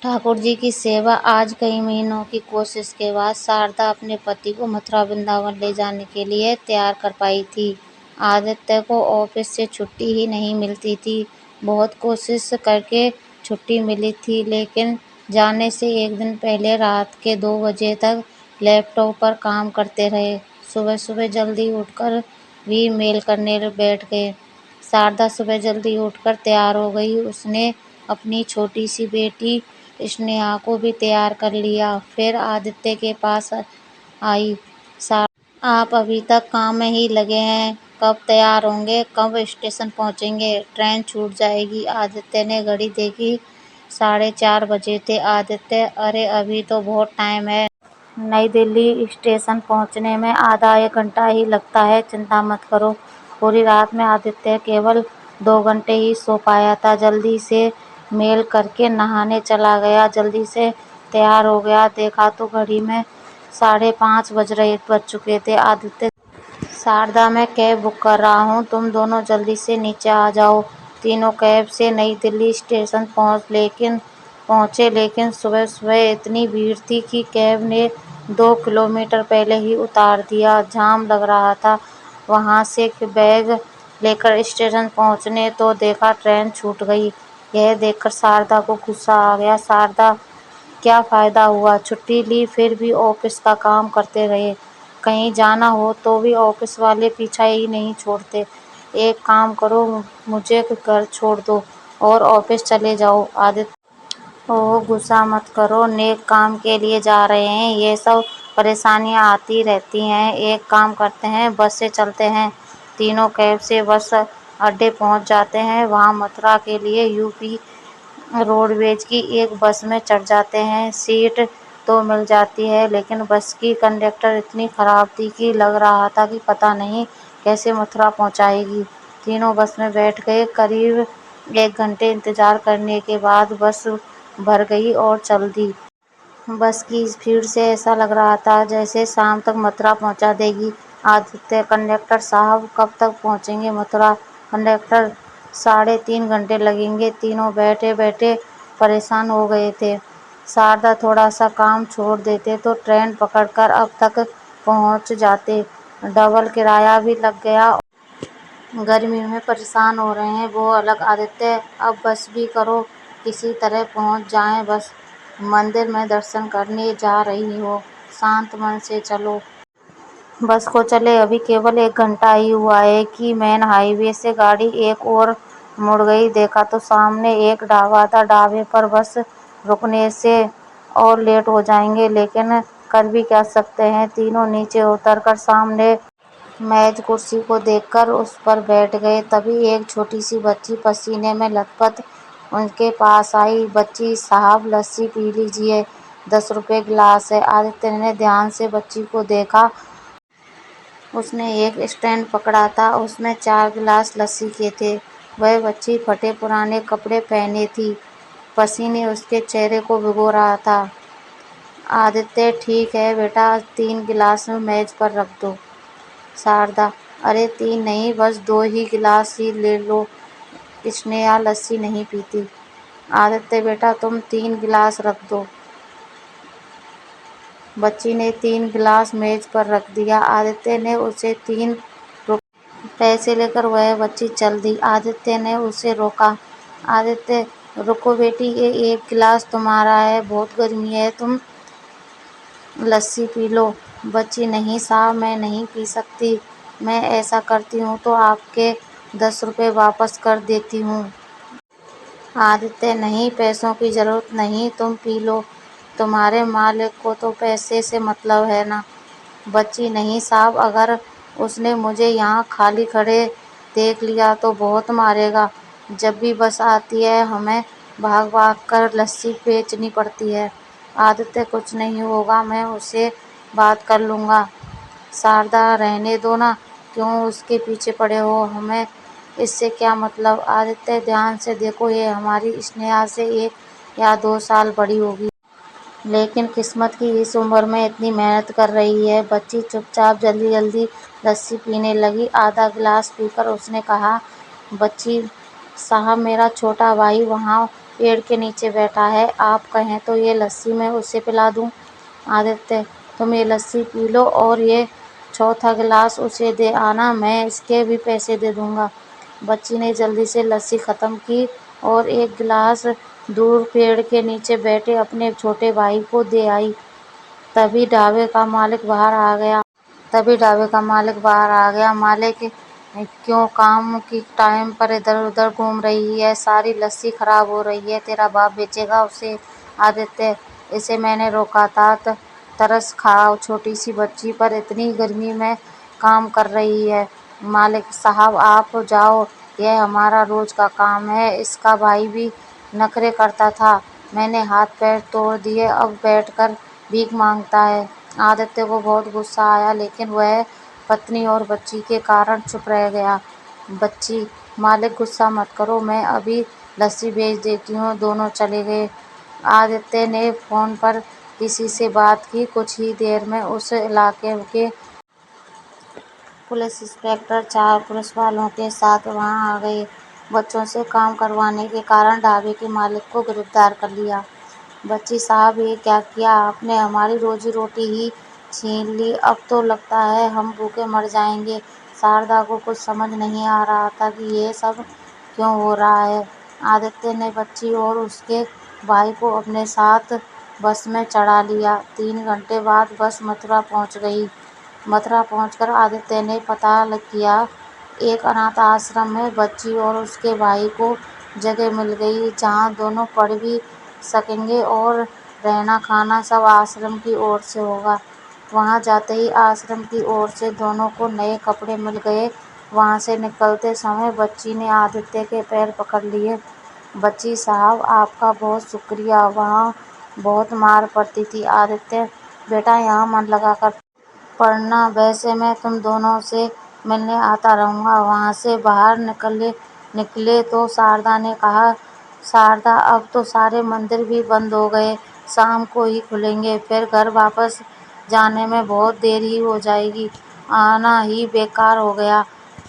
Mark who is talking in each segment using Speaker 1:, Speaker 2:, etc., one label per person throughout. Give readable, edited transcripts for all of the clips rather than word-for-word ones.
Speaker 1: ठाकुर जी की सेवा। आज कई महीनों की कोशिश के बाद शारदा अपने पति को मथुरा वृंदावन ले जाने के लिए तैयार कर पाई थी। आदित्य को ऑफिस से छुट्टी ही नहीं मिलती थी। बहुत कोशिश करके छुट्टी मिली थी, लेकिन जाने से एक दिन पहले रात के 2 बजे तक लैपटॉप पर काम करते रहे। सुबह सुबह जल्दी उठकर भी मेल करने बैठ गए। शारदा सुबह जल्दी उठकर तैयार हो गई। उसने अपनी छोटी सी बेटी स्नेहा को भी तैयार कर लिया। फिर आदित्य के पास आई। आप अभी तक काम में ही लगे हैं, कब तैयार होंगे, कब स्टेशन पहुंचेंगे, ट्रेन छूट जाएगी। आदित्य ने घड़ी देखी, 4:30 बजे थे। आदित्य, अरे अभी तो बहुत टाइम है। नई दिल्ली स्टेशन पहुंचने में आधा एक घंटा ही लगता है। चिंता मत करो। पूरी रात में आदित्य केवल 2 घंटे ही सो पाया था। जल्दी से मेल करके नहाने चला गया, जल्दी से तैयार हो गया। देखा तो घड़ी में 5:30 बज चुके थे। आदित्य, शारदा, मैं कैब बुक कर रहा हूँ, तुम दोनों जल्दी से नीचे आ जाओ। तीनों कैब से नई दिल्ली स्टेशन पहुंचे, लेकिन सुबह सुबह इतनी भीड़ थी कि कैब ने 2 किलोमीटर पहले ही उतार दिया। जाम लग रहा था। वहां से बैग लेकर स्टेशन पहुंचने तो देखा ट्रेन छूट गई। यह देखकर शारदा को गुस्सा आ गया। शारदा, क्या फायदा हुआ, छुट्टी ली फिर भी ऑफिस का काम करते रहे। कहीं जाना हो तो भी ऑफिस वाले पीछा ही नहीं छोड़ते। एक काम करो, मुझे घर छोड़ दो और ऑफिस चले जाओ। आदित्य, ओह गुस्सा मत करो, नेक काम के लिए जा रहे हैं, ये सब परेशानियां आती रहती हैं। एक काम करते हैं, बस से चलते हैं। तीनों कैब से बस अड्डे पहुंच जाते हैं। वहां मथुरा के लिए यूपी रोडवेज की एक बस में चढ़ जाते हैं। सीट तो मिल जाती है, लेकिन बस की कंडक्टर इतनी खराब थी कि लग रहा था कि पता नहीं कैसे मथुरा पहुंचाएगी। तीनों बस में बैठ गए। करीब 1 घंटे इंतजार करने के बाद बस भर गई और चल दी। बस की स्पीड से ऐसा लग रहा था जैसे शाम तक मथुरा पहुंचा देगी। आदित्य, कंडक्टर साहब कब तक पहुंचेंगे मथुरा? कंडक्टर, 3.5 घंटे लगेंगे। तीनों बैठे बैठे परेशान हो गए थे। शारदा, थोड़ा सा काम छोड़ देते तो ट्रेन पकड़कर अब तक पहुंच जाते, डबल किराया भी लग गया। गर्मी में परेशान हो रहे हैं वो अलग। आदित्य, अब बस भी करो, किसी तरह पहुंच जाएं बस। मंदिर में दर्शन करने जा रही हो, शांत मन से चलो। बस को चले अभी केवल 1 घंटा ही हुआ है कि मेन हाईवे से गाड़ी एक और मुड़ गई। देखा तो सामने एक ढाबा था। ढाबे पर बस रुकने से और लेट हो जाएंगे, लेकिन कर भी क्या सकते हैं। तीनों नीचे उतरकर सामने मेज कुर्सी को देखकर उस पर बैठ गए। तभी एक छोटी सी बच्ची पसीने में लथपथ उनके पास आई। बच्ची, साहब लस्सी पी लीजिए, 10 रुपए गिलास है। आदित्य ने ध्यान से बच्ची को देखा। उसने एक स्टैंड पकड़ा था, उसमें 4 गिलास लस्सी के थे। वह बच्ची फटे पुराने कपड़े पहने थी, पसीने उसके चेहरे को भिगो रहा था। आदित्य, ठीक है बेटा, 3 गिलास मेज पर रख दो। शारदा, अरे 3 नहीं, बस 2 ही गिलास ही ले लो, स्नेहा लस्सी नहीं पीती। आदित्य, बेटा तुम 3 गिलास रख दो। बच्ची ने 3 गिलास मेज पर रख दिया। आदित्य ने उसे 3 पैसे लेकर वह बच्ची चल दी। आदित्य ने उसे रोका। आदित्य, रुको बेटी, ये 1 गिलास तुम्हारा है, बहुत गर्मी है, तुम लस्सी पी लो। बच्ची, नहीं साहब, मैं नहीं पी सकती। मैं ऐसा करती हूँ तो आपके 10 रुपए वापस कर देती हूँ। आदित्य, नहीं, पैसों की जरूरत नहीं, तुम पी लो, तुम्हारे मालिक को तो पैसे से मतलब है ना। बच्ची, नहीं साहब, अगर उसने मुझे यहाँ खाली खड़े देख लिया तो बहुत मारेगा। जब भी बस आती है हमें भाग भाग कर लस्सी बेचनी पड़ती है। आदित्य, कुछ नहीं होगा, मैं उससे बात कर लूँगा। शारदा, रहने दो ना, क्यों उसके पीछे पड़े हो, हमें इससे क्या मतलब। आदित्य, ध्यान से देखो, ये हमारी स्नेहा से 1 या 2 साल बड़ी होगी, लेकिन किस्मत की इस उम्र में इतनी मेहनत कर रही है। बच्ची चुपचाप जल्दी जल्दी लस्सी पीने लगी। आधा गिलास पीकर उसने कहा, बच्ची साहब, मेरा छोटा भाई वहाँ पेड़ के नीचे बैठा है। आप कहें तो ये लस्सी मैं उसे पिला दूँ। आदित्य, तुम ये लस्सी पी लो और ये चौथा गिलास उसे दे आना, मैं इसके भी पैसे दे दूंगा। बच्ची ने जल्दी से लस्सी खत्म की और एक गिलास दूर पेड़ के नीचे बैठे अपने छोटे भाई को दे आई। तभी ढाबे का मालिक बाहर आ गया। मालिक, क्यों काम की टाइम पर इधर उधर घूम रही है? सारी लस्सी खराब हो रही है, तेरा बाप बेचेगा उसे। आदित्य, इसे मैंने रोका था। तरस खाओ, छोटी सी बच्ची पर इतनी गर्मी में काम कर रही है। मालिक साहब आप जाओ, यह हमारा रोज का काम है। इसका भाई भी नखरे करता था, मैंने हाथ पैर तोड़ दिए, अब बैठकर भीख मांगता है। आदित्य को बहुत गुस्सा आया, लेकिन वह पत्नी और बच्ची के कारण चुप रह गया। बच्ची, मालिक गुस्सा मत करो, मैं अभी लस्सी भेज देती हूँ। दोनों चले गए। आदित्य ने फोन पर किसी से बात की। कुछ ही देर में उस इलाके के पुलिस इंस्पेक्टर 4 पुलिस वालों के साथ वहां आ गए। बच्चों से काम करवाने के कारण ढाबे के मालिक को गिरफ्तार कर लिया। बच्ची साहब, ये क्या किया आपने? हमारी रोजी रोटी ही छीन ली। अब तो लगता है हम भूखे मर जाएंगे। शारदा को कुछ समझ नहीं आ रहा था कि ये सब क्यों हो रहा है। आदित्य ने बच्ची और उसके भाई को अपने साथ बस में चढ़ा लिया। 3 घंटे बाद बस मथुरा पहुंच गई। मथुरा पहुंचकर आदित्य ने पता किया, एक अनाथ आश्रम में बच्ची और उसके भाई को जगह मिल गई, जहां दोनों पढ़ भी सकेंगे और रहना खाना सब आश्रम की ओर से होगा। वहां जाते ही आश्रम की ओर से दोनों को नए कपड़े मिल गए। वहां से निकलते समय बच्ची ने आदित्य के पैर पकड़ लिए। बच्ची साहब, आपका बहुत शुक्रिया। वहाँ बहुत मार पड़ती थी। आदित्य, बेटा यहाँ मन लगाकर पढ़ना, वैसे मैं तुम दोनों से मिलने आता रहूँगा। वहाँ से बाहर निकले तो शारदा ने कहा, शारदा, अब तो सारे मंदिर भी बंद हो गए, शाम को ही खुलेंगे, फिर घर वापस जाने में बहुत देर ही हो जाएगी। आना ही बेकार हो गया,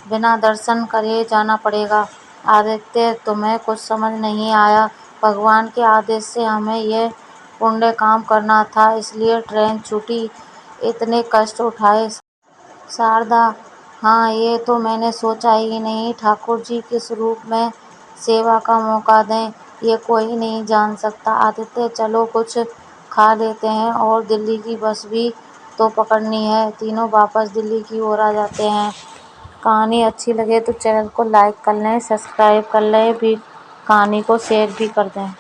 Speaker 1: बिना दर्शन करे जाना पड़ेगा। आदित्य, तुम्हें कुछ समझ नहीं आया। भगवान के आदेश से हमें यह पुण्य काम करना था, इसलिए ट्रेन छूटी, इतने कष्ट उठाए। शारदा, हाँ, ये तो मैंने सोचा ही नहीं। ठाकुर जी किस रूप में सेवा का मौका दें, ये कोई नहीं जान सकता। आदित्य, चलो कुछ खा लेते हैं और दिल्ली की बस भी तो पकड़नी है। तीनों वापस दिल्ली की ओर आ जाते हैं। कहानी अच्छी लगे तो चैनल को लाइक कर लें, सब्सक्राइब कर लें, भी कहानी को शेयर भी कर दें।